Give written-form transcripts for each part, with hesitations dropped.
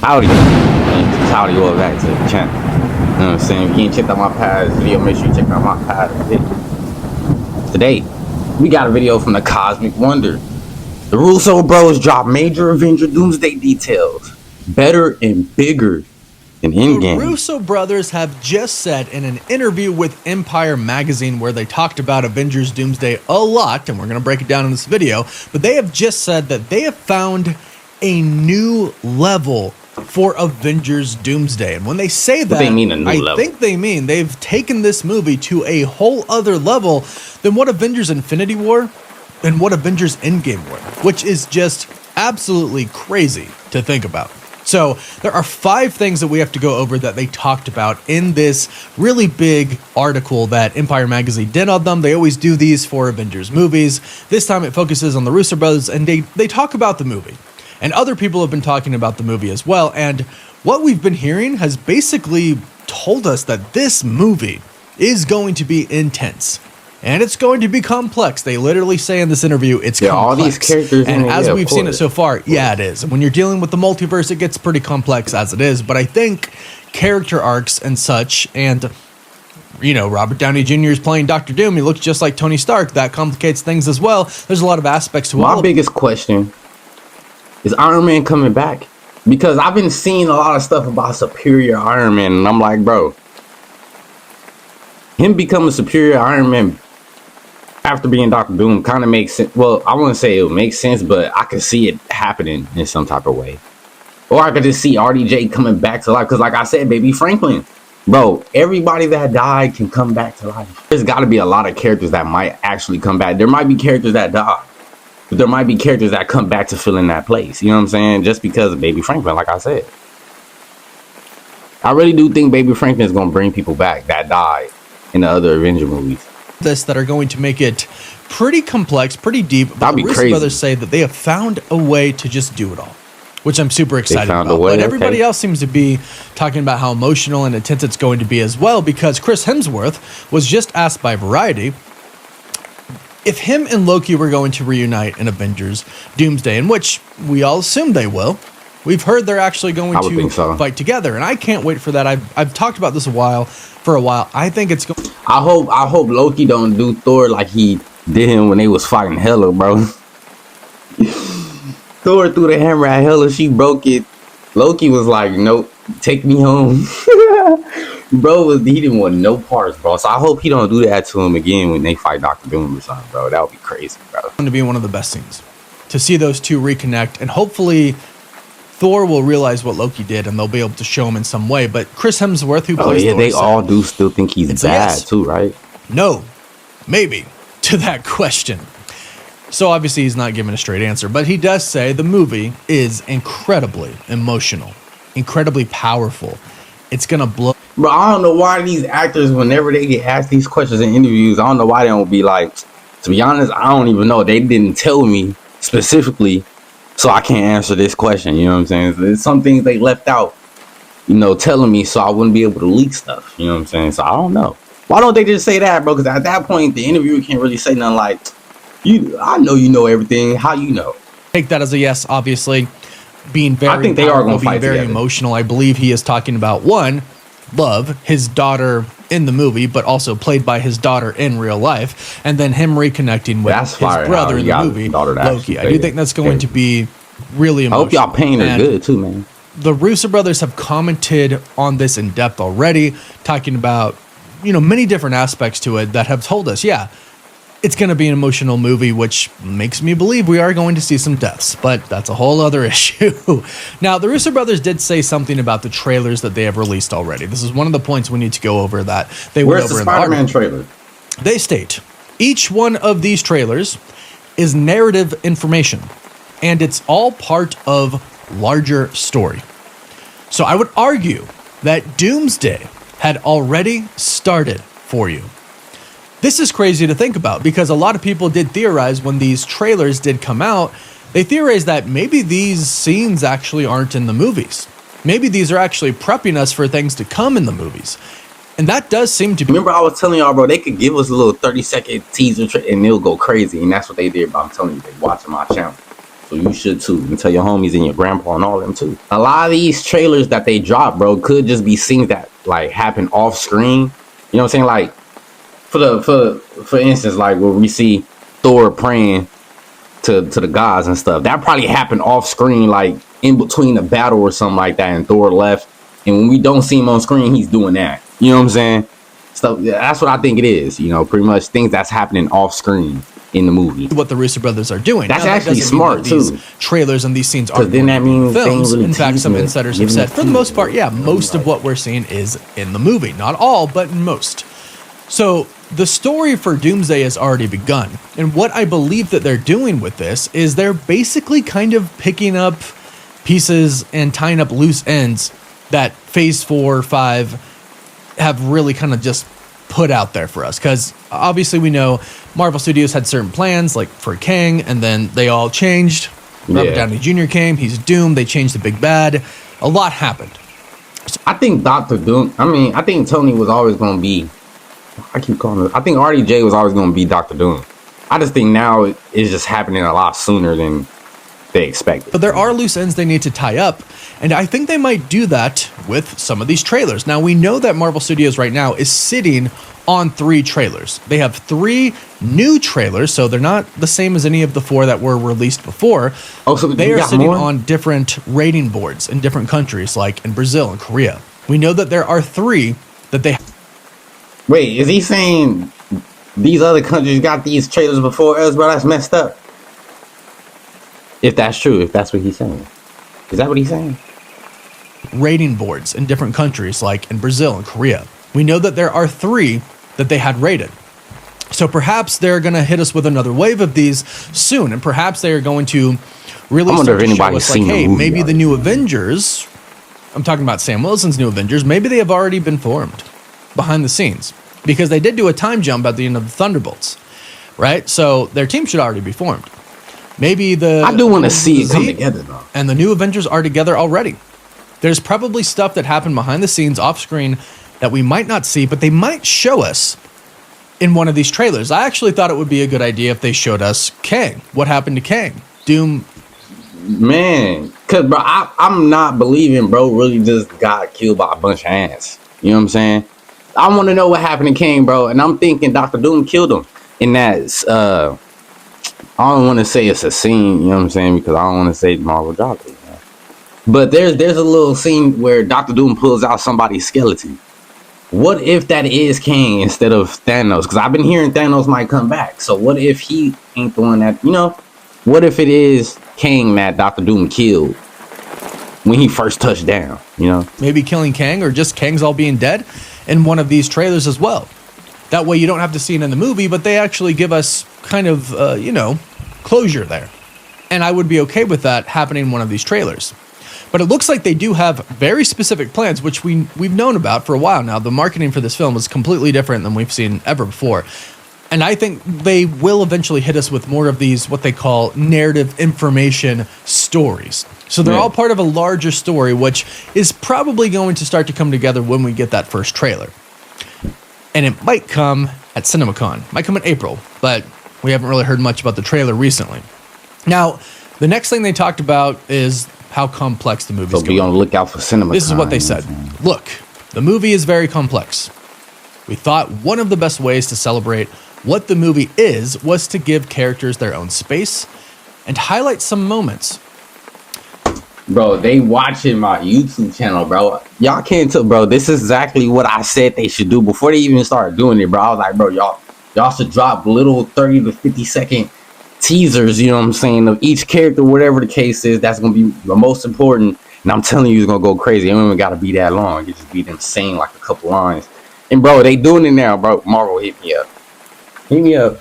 Howdy. And howdy, welcome back to the channel. You know what I'm saying? If you ain't checked out my past video, make sure you check out my past video. Today, we got a video from the Cosmic Wonder. The RUSSO Bros dropped major Avengers Doomsday details. Better and bigger than Endgame. The RUSSO brothers have just said in an interview with Empire magazine, where they talked about Avengers Doomsday a lot, and we're going to break it down in this video, but they have just said that they have found a new level for Avengers Doomsday. And when they say that, they mean a new level. think they mean they've taken this movie to a whole other level than what Avengers Infinity War and what Avengers Endgame were, which is just absolutely crazy to think about. So there are 5 things that we have to go over that they talked about in this really big article that Empire Magazine did on them. They always do these for Avengers movies. This time it focuses on the RUSSO brothers, and they talk about the movie. And other people have been talking about the movie as well. And what we've been hearing has basically told us that this movie is going to be intense. And it's going to be complex. They literally say in this interview, it's complex. All these characters and in it, as yeah, we've seen it so far, yeah, it is. When you're dealing with the multiverse, it gets pretty complex as it is. But I think character arcs and such, and you know, Robert Downey Jr. is playing Dr. Doom. He looks just like Tony Stark. That complicates things as well. There's a lot of aspects to it. My biggest question is Iron Man coming back? Because I've been seeing a lot of stuff about superior Iron Man, and I'm like, bro, him becoming superior Iron Man after being Dr. Doom kind of makes sense. Well, I wouldn't say it would make sense, but I could see it happening in some type of way. Or I could just see RDJ coming back to life. Because like I said, baby Franklin, bro, everybody that died can come back to life. There's got to be a lot of characters that might actually come back. There might be characters that die, but there might be characters that come back to fill in that place. You know what I'm saying? Just because of Baby Franklin, like I said. I really do think Baby Franklin is going to bring people back that died in the other Avenger movies. This that are going to make it pretty complex, pretty deep. But the RUSSO brothers say that they have found a way to just do it all, which I'm super excited about. But everybody else seems to be talking about how emotional and intense it's going to be as well, because Chris Hemsworth was just asked by Variety if him and Loki were going to reunite in Avengers Doomsday, in which we all assume they will. We've heard they're actually going to fight together, and I can't wait for that. I've talked about this for a while. I think it's going. I hope Loki don't do Thor like he did him when they was fighting Hela, bro. Thor threw the hammer at Hela, she broke it. Loki was like, nope, take me home. Bro, he didn't want no parts, bro. So I hope he don't do that to him again when they fight Dr. Doom or something, bro. That would be crazy, bro. It's going to be one of the best scenes to see those two reconnect, and hopefully Thor will realize what Loki did, and they'll be able to show him in some way. But Chris Hemsworth, who plays Thor, they all do still think he's bad too, right? No, maybe to that question. So obviously he's not giving a straight answer, but he does say the movie is incredibly emotional, incredibly powerful. It's gonna blow. Bro, I don't know why these actors, whenever they get asked these questions in interviews, I don't know why they don't be like, to be honest, I don't even know. They didn't tell me specifically, so I can't answer this question. You know what I'm saying? There's some things they left out, you know, telling me so I wouldn't be able to leak stuff. You know what I'm saying? So I don't know. Why don't they just say that, bro? Because at that point, the interviewer can't really say nothing like, I know you know everything. How you know? Take that as a yes, obviously. Being very, I think they are going to fight very together. Emotional. I believe he is talking about, one, Love, his daughter in the movie, but also played by his daughter in real life, and then him reconnecting with his brother in the movie, Loki. I do think that's going to be really emotional. I hope y'all paint her good too, man. The RUSSO brothers have commented on this in depth already, talking about, you know, many different aspects to it that have told us, yeah, it's going to be an emotional movie, which makes me believe we are going to see some deaths, but that's a whole other issue. Now, the RUSSO brothers did say something about the trailers that they have released already. This is one of the points we need to go over that they went over in the Spider-Man trailer? They state, each one of these trailers is narrative information, and it's all part of larger story. So I would argue that Doomsday had already started for you. This is crazy to think about, because a lot of people did theorize when these trailers did come out, they theorized that maybe these scenes actually aren't in the movies. Maybe these are actually prepping us for things to come in the movies. And that does seem to be... Remember I was telling y'all, bro, they could give us a little 30-second teaser and it'll go crazy. And that's what they did, bro. I'm telling you, they watching my channel. So you should too. And tell your homies and your grandpa and all them too. A lot of these trailers that they drop, bro, could just be scenes that like happen off screen. You know what I'm saying? Like for instance, like where we see Thor praying to the gods and stuff. That probably happened off screen, like in between a battle or something like that, and Thor left. And when we don't see him on screen, he's doing that. You know what I'm saying? So that's what I think it is. You know, pretty much things that's happening off screen in the movie. What the Russo brothers are doing. That's now, actually that smart these too. Trailers and these scenes are because then that means films. really In fact, some insiders have said, for the most part, yeah, most of right. what we're seeing is in the movie. Not all, but most. So the story for Doomsday has already begun. And what I believe that they're doing with this is they're basically kind of picking up pieces and tying up loose ends that Phase 4, 5 have really kind of just put out there for us. Because obviously we know Marvel Studios had certain plans, like for Kang, and then they all changed. Robert Downey Jr. came, he's Doom, they changed the big bad. A lot happened. I think Dr. Doom, I think Tony was always going to be, I keep calling it, I think RDJ was always going to be Dr. Doom. I just think now it's just happening a lot sooner than they expected. But there are loose ends they need to tie up, and I think they might do that with some of these trailers. Now, we know that Marvel Studios right now is sitting on 3 trailers. They have 3 new trailers, so they're not the same as any of the 4 that were released before. Oh, so they are sitting more? on different rating boards in different countries, like in Brazil and Korea. We know that there are 3 that they... Wait, is he saying these other countries got these trailers before us, bro? That's messed up. If that's true, if that's what he's saying. Is that what he's saying? Rating boards in different countries, like in Brazil and Korea. We know that there are 3 that they had rated. So perhaps they're going to hit us with another wave of these soon, and perhaps they are going to really start to show us, like, hey, maybe the new Avengers, I'm talking about Sam Wilson's new Avengers, maybe they have already been formed behind the scenes, because they did do a time jump at the end of the Thunderbolts, right? So their team should already be formed. Maybe I do want to see it come together, though. And the new Avengers are together already. There's probably stuff that happened behind the scenes, off screen, that we might not see, but they might show us in one of these trailers. I actually thought it would be a good idea if they showed us Kang. What happened to Kang? Doom. Man, because, bro, I'm not believing bro really just got killed by a bunch of ants. You know what I'm saying? I want to know what happened to Kang, bro. And I'm thinking Dr. Doom killed him in that, I don't want to say it's a scene, you know what I'm saying? Because I don't want to say Marvel dropped it. Man. But there's a little scene where Dr. Doom pulls out somebody's skeleton. What if that is Kang instead of Thanos? Because I've been hearing Thanos might come back. So what if he ain't the one that, you know? What if it is Kang that Dr. Doom killed when he first touched down, you know? Maybe killing Kang, or just Kang's all being dead in one of these trailers as well. That way you don't have to see it in the movie, but they actually give us kind of, closure there. And I would be okay with that happening in one of these trailers. But it looks like they do have very specific plans, which we've known about for a while now. The marketing for this film is completely different than we've seen ever before. And I think they will eventually hit us with more of these, what they call narrative information stories. So they're all part of a larger story, which is probably going to start to come together when we get that first trailer. And it might come at CinemaCon. Might come in April, but we haven't really heard much about the trailer recently. Now, the next thing they talked about is how complex the movie is going to be. So be on the lookout for CinemaCon. This is what they said. Look, the movie is very complex. We thought one of the best ways to celebrate what the movie is was to give characters their own space and highlight some moments. Bro, they watching my YouTube channel, bro. Y'all can't tell, bro. This is exactly what I said they should do before they even started doing it, bro. I was like, bro, y'all should drop little 30 to 50 second teasers, you know what I'm saying, of each character, whatever the case is. That's gonna be the most important. And I'm telling you, it's gonna go crazy. It don't even gotta be that long. It just be them saying like a couple lines. And bro, they doing it now, bro. Marvel, hit me up. Hit me up.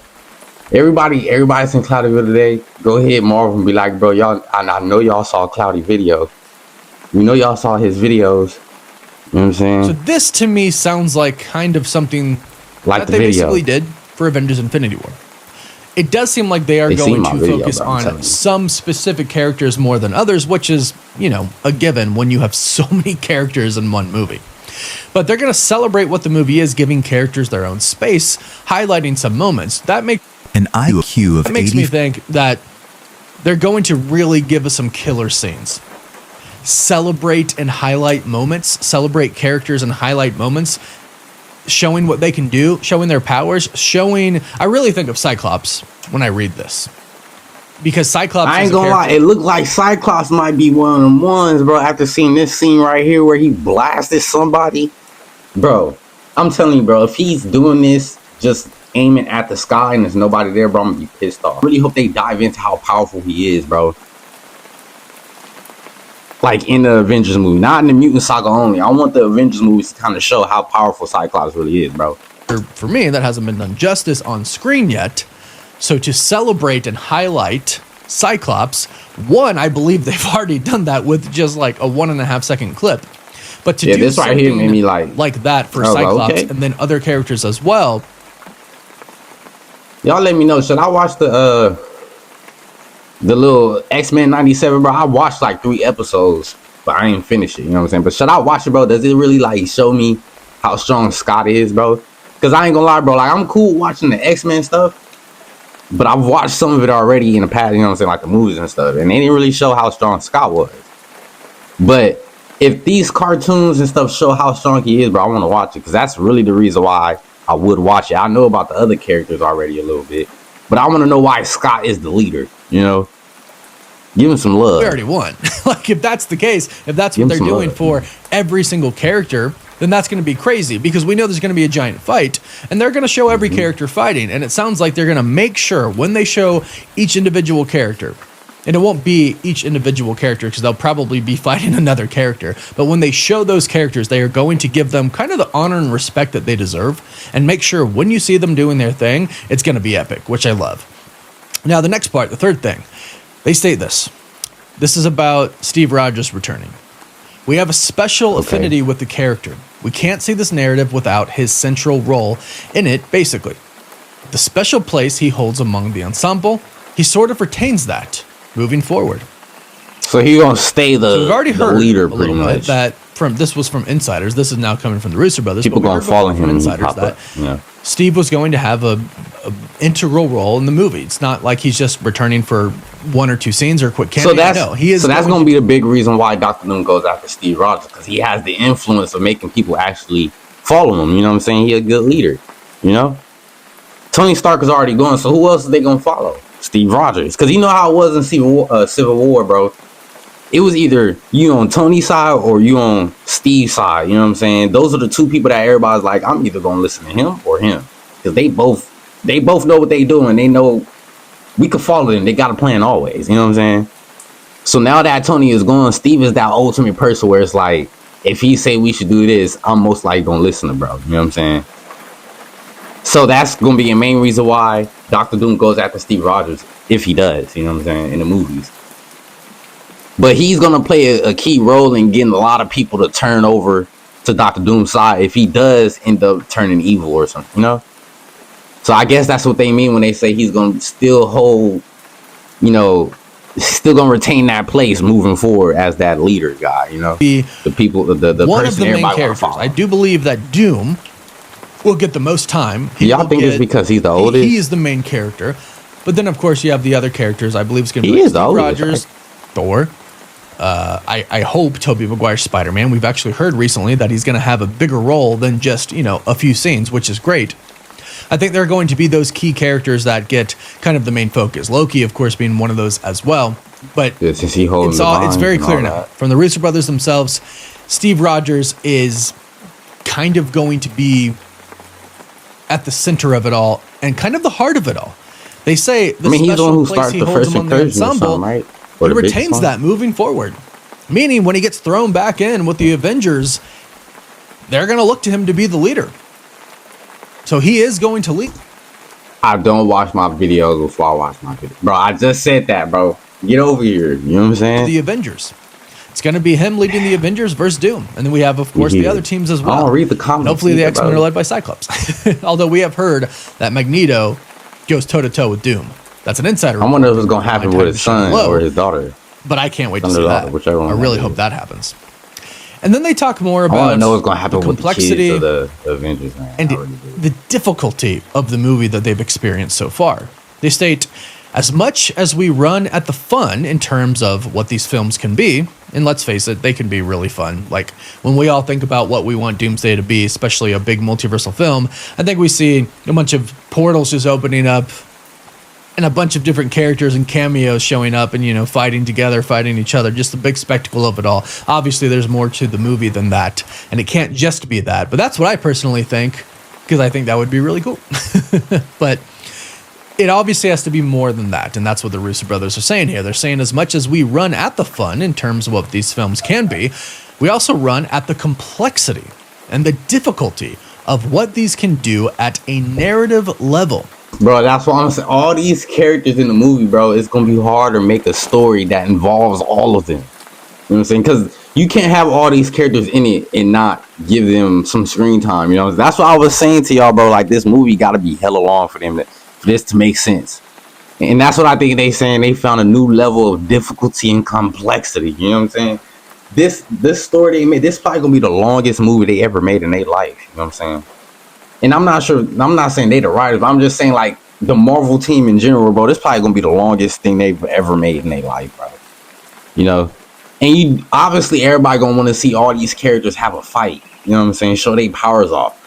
Everybody's in Cloudyville today. Go ahead, Marvel, and be like, bro, y'all. I know y'all saw Cloudy video. We know y'all saw his videos. You know what I'm saying? So this to me sounds like kind of something like that the they video basically did for Avengers Infinity War. It does seem like they are going to focus on some specific characters more than others, which is, a given when you have so many characters in one movie. But they're going to celebrate what the movie is, giving characters their own space, highlighting some moments. That makes an IQ of that makes me think that they're going to really give us some killer scenes. Celebrate and highlight moments, celebrate characters and highlight moments, showing what they can do, showing their powers, I really think of Cyclops when I read this. Because Cyclops, I ain't gonna lie, it looked like Cyclops might be one of them ones, bro. After seeing this scene right here where he blasted somebody, bro, I'm telling you, bro, if he's doing this just aiming at the sky and there's nobody there, bro, I'm gonna be pissed off. I really hope they dive into how powerful he is, bro. Like in the Avengers movie, not in the Mutant Saga only. I want the Avengers movies to kind of show how powerful Cyclops really is, bro. For me, that hasn't been done justice on screen yet. So to celebrate and highlight Cyclops, one, I believe they've already done that with just like a 1.5 second clip. But to do this right here made me like that for Cyclops, okay, and then other characters as well. Y'all let me know. Should I watch the little X-Men 97, bro? I watched like 3 episodes, but I ain't finished it. You know what I'm saying? But should I watch it, bro? Does it really like show me how strong Scott is, bro? Because I ain't gonna lie, bro. Like I'm cool watching the X-Men stuff, but I've watched some of it already in the past. You know what I'm saying? Like the movies and stuff, and they didn't really show how strong Scott was. But if these cartoons and stuff show how strong he is, bro, I want to watch it because that's really the reason why I would watch it. I know about the other characters already a little bit, but I want to know why Scott is the leader, you know? Give him some love. We already won. Like, if that's the case, if that's what they're doing for every single character, then that's going to be crazy because we know there's going to be a giant fight and they're going to show every character fighting. And it sounds like they're going to make sure when they show each individual character, and it won't be each individual character because they'll probably be fighting another character. But when they show those characters, they are going to give them kind of the honor and respect that they deserve and make sure when you see them doing their thing, it's going to be epic, which I love. Now, the next part, the third thing, they state this. This is about Steve Rogers returning. We have a special affinity with the character. We can't see this narrative without his central role in it, basically. The special place he holds among the ensemble, he sort of retains that moving forward. So he's gonna stay the, we've already heard leader pretty much. That this was from insiders. This is now coming from the Russo brothers. People gonna follow him insiders that Steve was going to have a integral role in the movie. It's not like he's just returning for 1 or 2 scenes or quick cameo. So that's going to be the big reason why Dr. Doom goes after Steve Rogers, because he has the influence of making people actually follow him. You know what I'm saying? He's a good leader. You know, Tony Stark is already gone, so who else are they gonna follow? Steve Rogers, because you know how it was in Civil War, bro. It was either you on Tony's side or you on Steve's side. You know what I'm saying? Those are the 2 people that everybody's like, I'm either gonna listen to him or him, because they both know what they doing. They know we could follow them. They got a plan always. You know what I'm saying? So now that Tony is gone, Steve is that ultimate person where it's like, if he say we should do this, I'm most likely gonna listen to bro. You know what I'm saying? So that's gonna be a main reason why Dr. Doom goes after Steve Rogers, if he does. You know what I'm saying? In the movies. But he's gonna play a key role in getting a lot of people to turn over to Dr. Doom's side if he does end up turning evil or something, you know? So I guess that's what they mean when they say he's gonna still hold, you know, still gonna retain that place moving forward as that leader guy, you know? The people, the one person of the main everybody characters. follow. I do believe that Doom will get the most time. Y'all think it's because he's the oldest? He is the main character. But then, of course, you have the other characters. I believe it's going to be Steve Steve Rogers, right? Thor. I hope Tobey Maguire's Spider-Man. We've actually heard recently that he's going to have a bigger role than just, you know, a few scenes, which is great. I think there are going to be those key characters that get kind of the main focus. Loki, of course, being one of those as well. But it's very clear now from the Russo brothers themselves. Steve Rogers is kind of going to be at the center of it all and kind of the heart of it all. They say the he's the one who special place started he the holds first among the incursion or ensemble, something, right? he retains that moving forward. Meaning when he gets thrown back in with the Avengers, they're going to look to him to be the leader. So he is going to lead. I don't watch my videos before I watch my videos. Bro, I just said that, bro. Get over here. You know what I'm saying? The Avengers. It's going to be him leading the Avengers versus Doom. And then we have, of course, the other teams as well. I don't read the comments. And hopefully the X-Men are led by Cyclops. Although we have heard that Magneto goes toe-to-toe with Doom. That's an insider. I wonder if it's going to happen with his son or his daughter. But I can't wait to see that. I really hope that happens. And then they talk more about I want to know what's going to happen with the complexity kids of the Avengers, man. And the difficulty of the movie that they've experienced so far. They state, As much as we run at the fun in terms of what these films can be, and let's face it, they can be really fun. Like when we all think about what we want Doomsday to be, especially a big multiversal film, I think we see a bunch of portals just opening up and a bunch of different characters and cameos showing up and, you know, fighting together, fighting each other, just the big spectacle of it all. Obviously, there's more to the movie than that, and it can't just be that. But that's what I personally think, because I think that would be really cool. But it obviously has to be more than that, and that's what the Russo brothers are saying here. They're saying as much as we run at the fun in terms of what these films can be, we also run at the complexity and the difficulty of what these can do at a narrative level. Bro, that's what I'm saying. All these characters in the movie, bro, it's going to be hard to make a story that involves all of them. You know what I'm saying? Because you can't have all these characters in it and not give them some screen time. You know, that's what I was saying to y'all, bro. Like, this movie got to be hella long for this to make sense. And that's what I think they saying. They found a new level of difficulty and complexity. You know what I'm saying? This story they made, this probably gonna be the longest movie they ever made in their life. You know what I'm saying? And I'm not saying they the writers, but I'm just saying, like, the Marvel team in general, bro, this probably gonna be the longest thing they've ever made in their life, bro. You know? And you obviously everybody gonna want to see all these characters have a fight. You know what I'm saying? Show their powers off.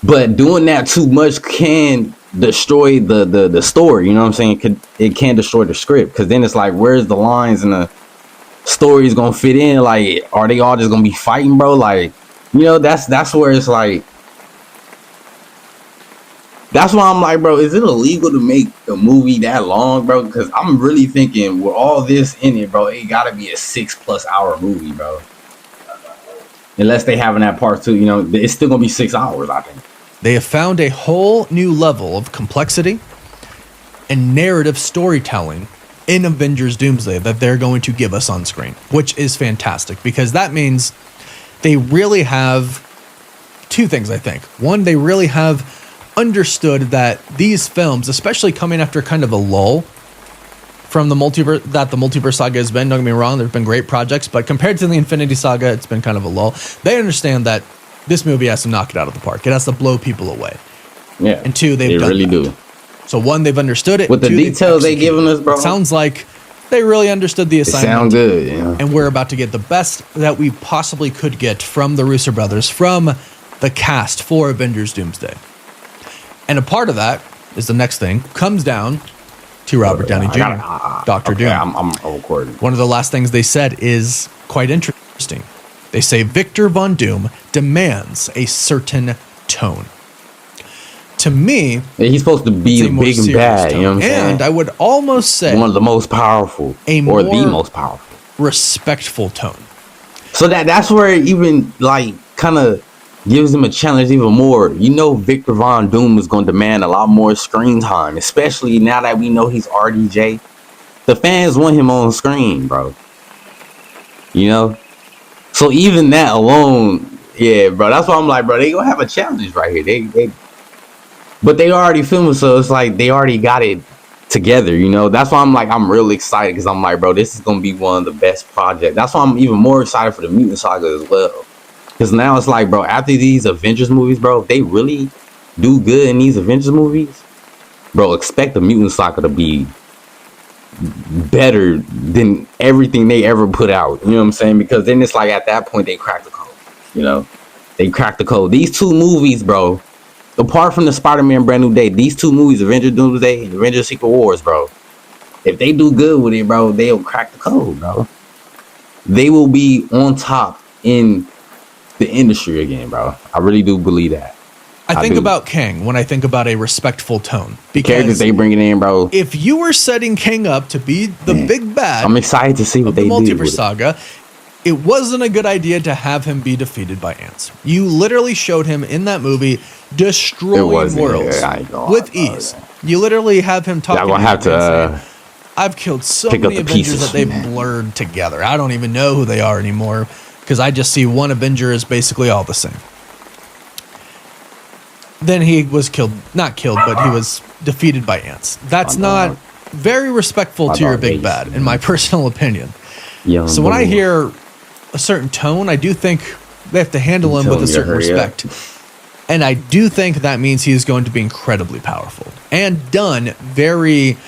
But doing that too much can destroy the story. You know what I'm saying? It can destroy the script, because then it's like, where's the lines and the stories gonna fit in? Like, are they all just gonna be fighting, bro? Like, you know, that's where it's like, that's why I'm like, bro, is it illegal to make a movie that long, bro? Because I'm really thinking with all this in it, bro, it gotta be a 6+ hour movie, bro. Unless they having that part two, you know, it's still gonna be 6 hours, I think. They have found a whole new level of complexity and narrative storytelling in Avengers Doomsday that they're going to give us on screen, which is fantastic, because that means they really have two things, I think. One, they really have understood that these films, especially coming after kind of a lull from the multiverse saga has been, don't get me wrong, there've been great projects, but compared to the Infinity Saga, it's been kind of a lull. They understand that this movie has to knock it out of the park. It has to blow people away. Yeah. And two, they really do. So one, they've understood it. With the details they giving us, bro. It sounds like they really understood the assignment. It sounds good, yeah. And we're about to get the best that we possibly could get from the Russo brothers, from the cast for Avengers Doomsday. And a part of that is the next thing, comes down to Robert Downey Jr., Dr. Doom. I'm recording. One of the last things they said is quite interesting. They say Victor Von Doom demands a certain tone. To me, he's supposed to be the big and bad, you know what I'm saying? And I would almost say one of the most powerful, the most powerful, respectful tone. So that's where it even, like, kind of gives him a challenge even more. You know, Victor Von Doom is going to demand a lot more screen time, especially now that we know he's RDJ. The fans want him on screen, bro. You know? So even that alone, yeah, bro, that's why I'm like, bro, they gonna have a challenge right here. But they already filming, so it's like they already got it together, you know? That's why I'm like, I'm really excited, because I'm like, bro, this is gonna be one of the best projects. That's why I'm even more excited for the Mutant Saga as well. Because now it's like, bro, after these Avengers movies, bro, if they really do good in these Avengers movies, bro, expect the Mutant Saga to be better than everything they ever put out. You know what I'm saying? Because then it's like, at that point, they cracked the code. You know? They cracked the code. These two movies, bro, apart from the Spider-Man Brand New Day, these two movies, Avengers Doomsday and Avengers Secret Wars, bro, if they do good with it, bro, they'll crack the code, bro. They will be on top in the industry again, bro. I really do believe that. I think about Kang when I think about a respectful tone. The characters they bringing in, bro. If you were setting Kang up to be the big bad, I'm excited to see what they do. The multiverse saga, it wasn't a good idea to have him be defeated by ants. You literally showed him in that movie destroying worlds with ease. You literally have him talking. I'm gonna have to. I've killed so many Avengers that they've blurred together. I don't even know who they are anymore, because I just see one Avenger as basically all the same. Then he was not killed, but he was defeated by ants. That's not very respectful to your big bad, in my personal opinion. So when I hear a certain tone, I do think they have to handle him with a certain respect. And I do think that means he is going to be incredibly powerful and done very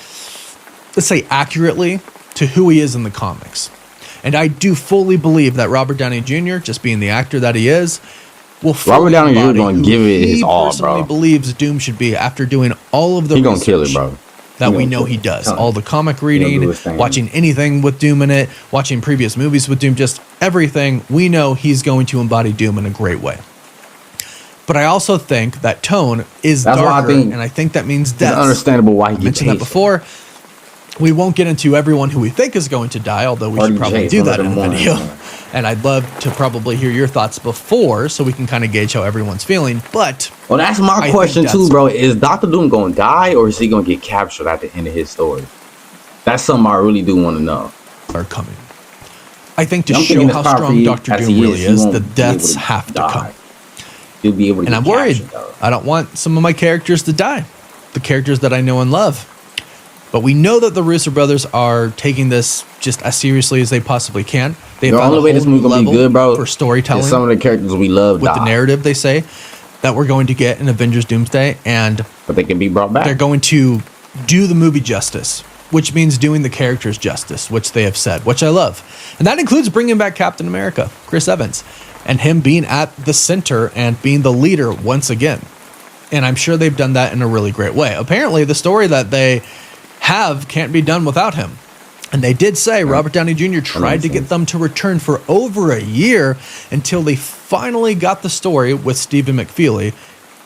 let's say, accurately to who he is in the comics. And I do fully believe that Robert Downey Jr., just being the actor that he is, will fully Robert Downey Jr. embody gonna who give it he his all, personally bro. believes Doom should be after doing all of the He gonna kill it, bro. that He we gonna know kill he it. does. Tell All him. the comic He gonna reading, do his thing. watching anything with Doom in it, watching previous movies with Doom, just everything, we know he's going to embody Doom in a great way. But I also think that tone is That's why I darker, think and I think that means It's death. understandable why he I gets mentioned that before. We won't get into everyone who we think is going to die, although we should RDJ probably is do one of that in them a ones, video. man. And I'd love to probably hear your thoughts before, so we can kind of gauge how everyone's feeling. But Well, that's I my think question that's- too, bro. Is Doctor Doom gonna die, or is he gonna get captured at the end of his story? That's something I really do want to know. are coming. I think to I'm show thinking how it's probably strong Doctor as Doom he really he is, won't the be able deaths to have to die. come. He'll be able to And get I'm worried. captured, though. I don't want some of my characters to die. The characters that I know and love. But we know that the Russo brothers are taking this just as seriously as they possibly can. They've The found only a way this whole movie new gonna be level good, bro, for is storytelling some of the characters we love with the die, narrative, they say, that we're going to get in Avengers Doomsday. And but they can be brought back. they're going to do the movie justice, which means doing the characters justice, which they have said, which I love. And that includes bringing back Captain America, Chris Evans, and him being at the center and being the leader once again. And I'm sure they've done that in a really great way. Apparently, the story that they have can't be done without him. And they did say Robert Downey Jr. tried to get them to return for over a year until they finally got the story with Stephen McFeely.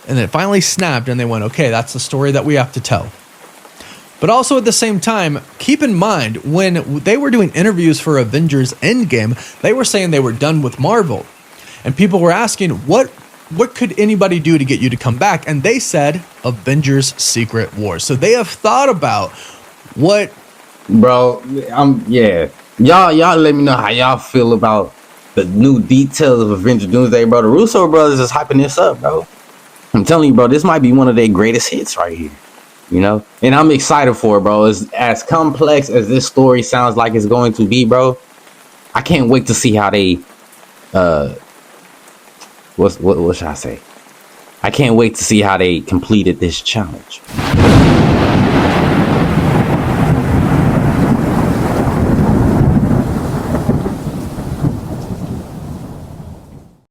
And then it finally snapped and they went, okay, that's the story that we have to tell. But also at the same time, keep in mind, when they were doing interviews for Avengers Endgame, they were saying they were done with Marvel. And people were asking, what could anybody do to get you to come back? And they said, Avengers Secret Wars. So they have thought about what... Bro, yeah. Y'all let me know how y'all feel about the new details of Avengers Doomsday, bro. The Russo brothers is hyping this up, bro. I'm telling you, bro, this might be one of their greatest hits right here. You know? And I'm excited for it, bro. As complex as this story sounds like it's going to be, bro, I can't wait to see how they what should I say? I can't wait to see how they completed this challenge.